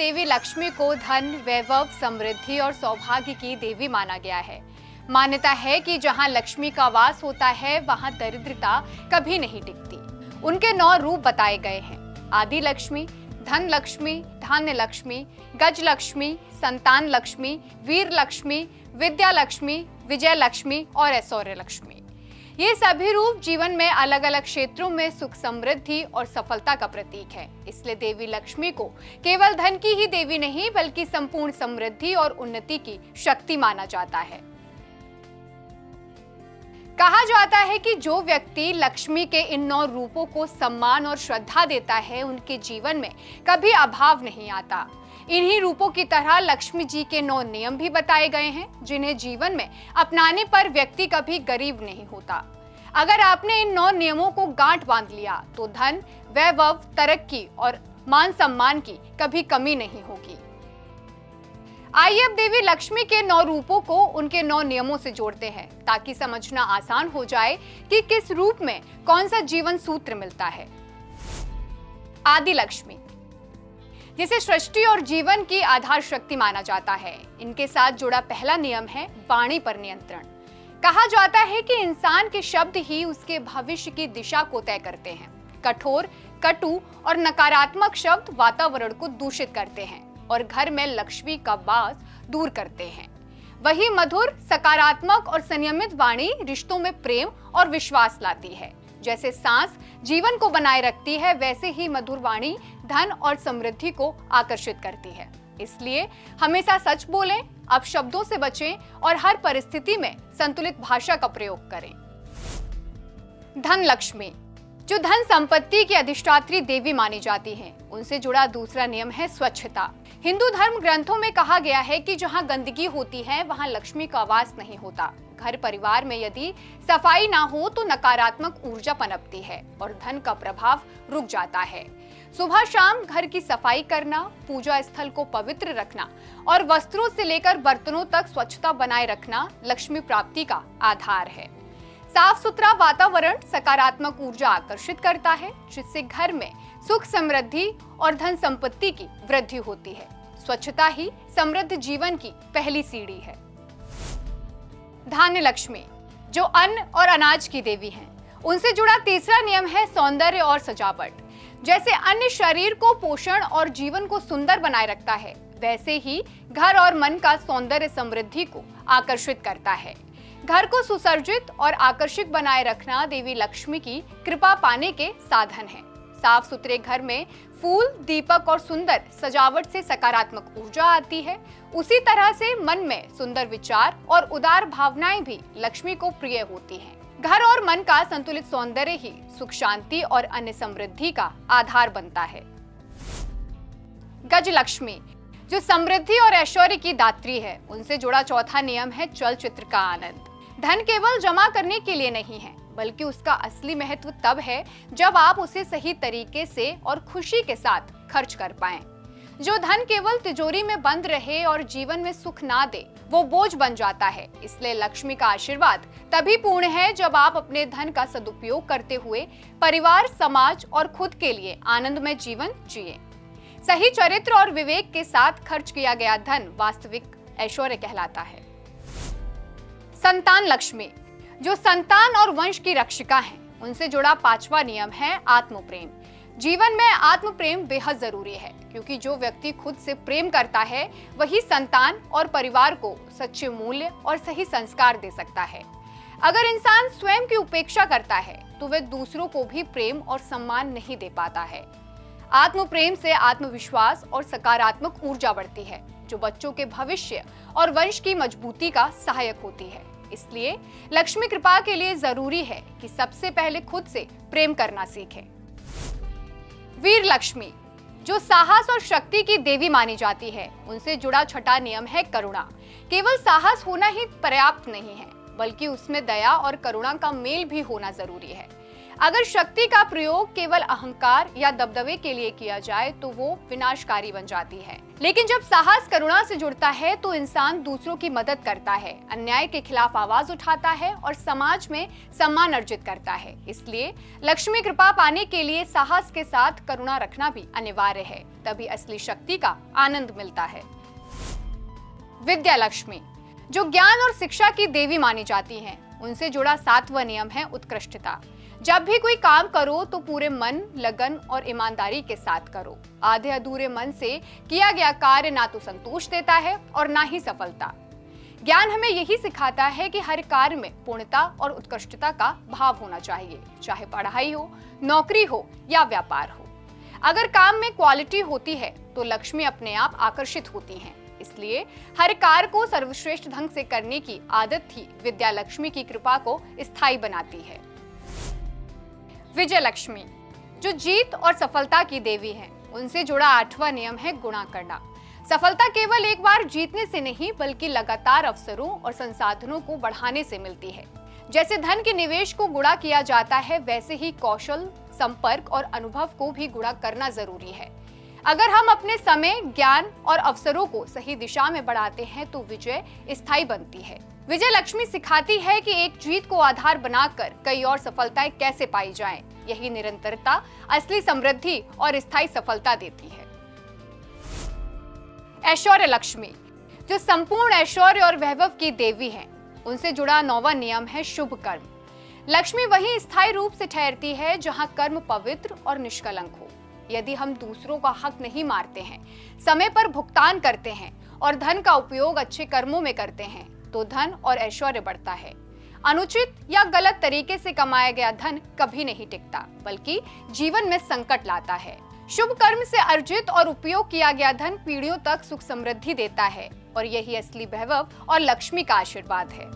देवी लक्ष्मी को धन, वैभव, समृद्धि और सौभाग्य की देवी माना गया है। मान्यता है कि जहां लक्ष्मी का वास होता है वहां दरिद्रता कभी नहीं टिकती। उनके 9 रूप बताए गए हैं: आदि लक्ष्मी, धन लक्ष्मी, धान्य लक्ष्मी, गज लक्ष्मी, संतान लक्ष्मी, वीर लक्ष्मी, विद्या लक्ष्मी, विजय लक्ष्मी और ऐश्वर्य लक्ष्मी। ये सभी रूप जीवन में अलग अलग क्षेत्रों में सुख, समृद्धि और सफलता का प्रतीक है। इसलिए देवी लक्ष्मी को केवल धन की ही देवी नहीं बल्कि संपूर्ण समृद्धि और उन्नति की शक्ति माना जाता है। कहा जाता है कि जो व्यक्ति लक्ष्मी के इन 9 रूपों को सम्मान और श्रद्धा देता है उनके जीवन में कभी अभाव नहीं आता। इन्हीं रूपों की तरह लक्ष्मी जी के 9 नियम भी बताए गए हैं जिन्हें जीवन में अपनाने पर व्यक्ति कभी गरीब नहीं होता। अगर आपने इन 9 नियमों को गांठ बांध लिया तो धन, वैभव, तरक्की और मान सम्मान की कभी कमी नहीं होगी। आइए अब देवी लक्ष्मी के 9 रूपों को उनके 9 नियमों से जोड़ते हैं ताकि समझना आसान हो जाए कि किस रूप में कौन सा जीवन सूत्र मिलता है। आदि लक्ष्मी, जिसे सृष्टि और जीवन की आधार शक्ति माना जाता है, इनके साथ जुड़ा पहला नियम है वाणी पर नियंत्रण। कहा जाता है कि इंसान के शब्द ही उसके भविष्य की दिशा को तय करते हैं। कठोर, कटु और नकारात्मक शब्द वातावरण को दूषित करते हैं और घर में लक्ष्मी का वास दूर करते हैं। वही मधुर, सकारात्मक और संयमित वाणी रिश्तों में प्रेम और विश्वास लाती है। जैसे सांस जीवन को बनाए रखती है, वैसे ही मधुर वाणी धन और समृद्धि को आकर्षित करती है। इसलिए हमेशा सच बोलें, अपशब्दों से बचें और हर परिस्थिति में संतुलित भाषा का प्रयोग करें। धन लक्ष्मी, जो धन संपत्ति की अधिष्ठात्री देवी मानी जाती हैं, उनसे जुड़ा दूसरा नियम है स्वच्छता। हिंदू धर्म ग्रंथों में कहा गया है कि जहां गंदगी होती है वहां लक्ष्मी का वास नहीं होता। घर परिवार में यदि सफाई ना हो तो नकारात्मक ऊर्जा पनपती है और धन का प्रभाव रुक जाता है। सुबह शाम घर की सफाई करना, पूजा स्थल को पवित्र रखना और वस्त्रों से लेकर बर्तनों तक स्वच्छता बनाए रखना लक्ष्मी प्राप्ति का आधार है। साफ सुथरा वातावरण सकारात्मक ऊर्जा आकर्षित करता है, जिससे घर में सुख, समृद्धि और धन संपत्ति की वृद्धि होती है। स्वच्छता ही समृद्ध जीवन की पहली सीढ़ी है। धान्य लक्ष्मी, जो अन्न और अनाज की देवी हैं, उनसे जुड़ा तीसरा नियम है सौंदर्य और सजावट। जैसे अन्न शरीर को पोषण और जीवन को सुंदर बनाए रखता है, वैसे ही घर और मन का सौंदर्य समृद्धि को आकर्षित करता है। घर को सुसज्जित और आकर्षक बनाए रखना देवी लक्ष्मी की कृपा पाने के साधन है। साफ सुथरे घर में फूल, दीपक और सुंदर सजावट से सकारात्मक ऊर्जा आती है। उसी तरह से मन में सुंदर विचार और उदार भावनाएं भी लक्ष्मी को प्रिय होती हैं। घर और मन का संतुलित सौंदर्य ही सुख, शांति और अन्य समृद्धि का आधार बनता है। गज लक्ष्मी, जो समृद्धि और ऐश्वर्य की दात्री है, उनसे जुड़ा चौथा नियम है चलचित्र का आनंद। धन केवल जमा करने के लिए नहीं है, बल्कि उसका असली महत्व तब है जब आप उसे सही तरीके से और खुशी के साथ खर्च कर पाएं। जो धन केवल तिजोरी में बंद रहे और जीवन में सुख ना दे, वो बोझ बन जाता है। इसलिए लक्ष्मी का आशीर्वाद तभी पूर्ण है जब आप अपने धन का सदुपयोग करते हुए परिवार, समाज और खुद के लिए आनंदमय जीवन जिए। सही चरित्र और विवेक के साथ खर्च किया गया धन वास्तविक ऐश्वर्य कहलाता है। संतान लक्ष्मी, जो संतान और वंश की रक्षिका हैं, उनसे जुड़ा 5वां नियम है आत्म प्रेम। जीवन में आत्म प्रेम बेहद जरूरी है, क्योंकि जो व्यक्ति खुद से प्रेम करता है वही संतान और परिवार को सच्चे मूल्य और सही संस्कार दे सकता है। अगर इंसान स्वयं की उपेक्षा करता है तो वह दूसरों को भी प्रेम और सम्मान नहीं दे पाता है। आत्म प्रेम से आत्मविश्वास और सकारात्मक ऊर्जा बढ़ती है, जो बच्चों के भविष्य और वंश की मजबूती का सहायक होती है। इसलिए लक्ष्मी कृपा के लिए जरूरी है कि सबसे पहले खुद से प्रेम करना सीखें। वीर लक्ष्मी, जो साहस और शक्ति की देवी मानी जाती है, उनसे जुड़ा छठा नियम है करुणा। केवल साहस होना ही पर्याप्त नहीं है, बल्कि उसमें दया और करुणा का मेल भी होना जरूरी है। अगर शक्ति का प्रयोग केवल अहंकार या दबदबे के लिए किया जाए तो वो विनाशकारी बन जाती है। लेकिन जब साहस करुणा से जुड़ता है तो इंसान दूसरों की मदद करता है, अन्याय के खिलाफ आवाज उठाता है और समाज में सम्मान अर्जित करता है। इसलिए लक्ष्मी कृपा पाने के लिए साहस के साथ करुणा रखना भी अनिवार्य है, तभी असली शक्ति का आनंद मिलता है। विद्या लक्ष्मी, जो ज्ञान और शिक्षा की देवी मानी जाती हैं, उनसे जुड़ा 7वां नियम है उत्कृष्टता। जब भी कोई काम करो तो पूरे मन, लगन और ईमानदारी के साथ करो। आधे अधूरे मन से किया गया कार्य ना तो संतोष देता है और ना ही सफलता। ज्ञान हमें यही सिखाता है कि हर कार्य में पूर्णता और उत्कृष्टता का भाव होना चाहिए, चाहे पढ़ाई हो, नौकरी हो या व्यापार हो। अगर काम में क्वालिटी होती है तो लक्ष्मी अपने आप आकर्षित होती हैं। इसलिए हर कार्य को सर्वश्रेष्ठ ढंग से करने की आदत ही विद्या लक्ष्मी की कृपा को स्थायी बनाती है। विजय लक्ष्मी, जो जीत और सफलता की देवी हैं, उनसे जुड़ा 8वां नियम है गुणा करना। सफलता केवल एक बार जीतने से नहीं बल्कि लगातार अवसरों और संसाधनों को बढ़ाने से मिलती है। जैसे धन के निवेश को गुणा किया जाता है, वैसे ही कौशल, संपर्क और अनुभव को भी गुणा करना जरूरी है। अगर हम अपने समय, ज्ञान और अवसरों को सही दिशा में बढ़ाते हैं तो विजय स्थायी बनती है। विजय लक्ष्मी सिखाती है कि एक जीत को आधार बनाकर कई और सफलताएं कैसे पाई जाएं। यही निरंतरता असली समृद्धि और स्थायी सफलता देती है। ऐश्वर्य लक्ष्मी, जो संपूर्ण ऐश्वर्य और वैभव की देवी हैं, उनसे जुड़ा 9वां नियम है शुभ कर्म। लक्ष्मी वही स्थायी रूप से ठहरती है जहां कर्म पवित्र और निष्कलंक हो। यदि हम दूसरों का हक नहीं मारते हैं, समय पर भुगतान करते हैं और धन का उपयोग अच्छे कर्मों में करते हैं तो धन और ऐश्वर्य बढ़ता है। अनुचित या गलत तरीके से कमाया गया धन कभी नहीं टिकता, बल्कि जीवन में संकट लाता है। शुभ कर्म से अर्जित और उपयोग किया गया धन पीढ़ियों तक सुख समृद्धि देता है और यही असली वैभव और लक्ष्मी का आशीर्वाद है।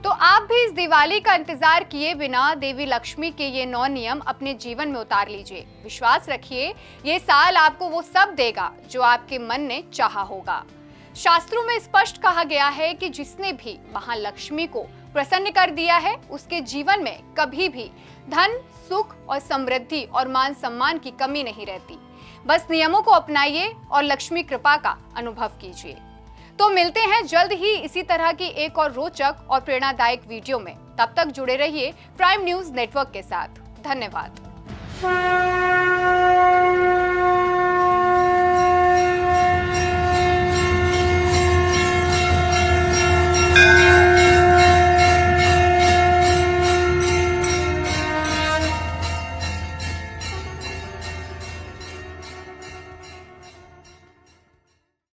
तो आप भी इस दिवाली का इंतजार किए बिना देवी लक्ष्मी के ये 9 नियम अपने जीवन में उतार लीजिए। विश्वास रखिए, ये साल आपको वो सब देगा जो आपके मन ने चाहा होगा। शास्त्रों में स्पष्ट कहा गया है कि जिसने भी वहां लक्ष्मी को प्रसन्न कर दिया है, उसके जीवन में कभी भी धन, सुख और समृद्धि और मान सम्मान की कमी नहीं रहती। बस नियमों को अपनाइए और लक्ष्मी कृपा का अनुभव कीजिए। तो मिलते हैं जल्द ही इसी तरह की एक और रोचक और प्रेरणादायक वीडियो में। तब तक जुड़े रहिए प्राइम न्यूज़ नेटवर्क के साथ। धन्यवाद।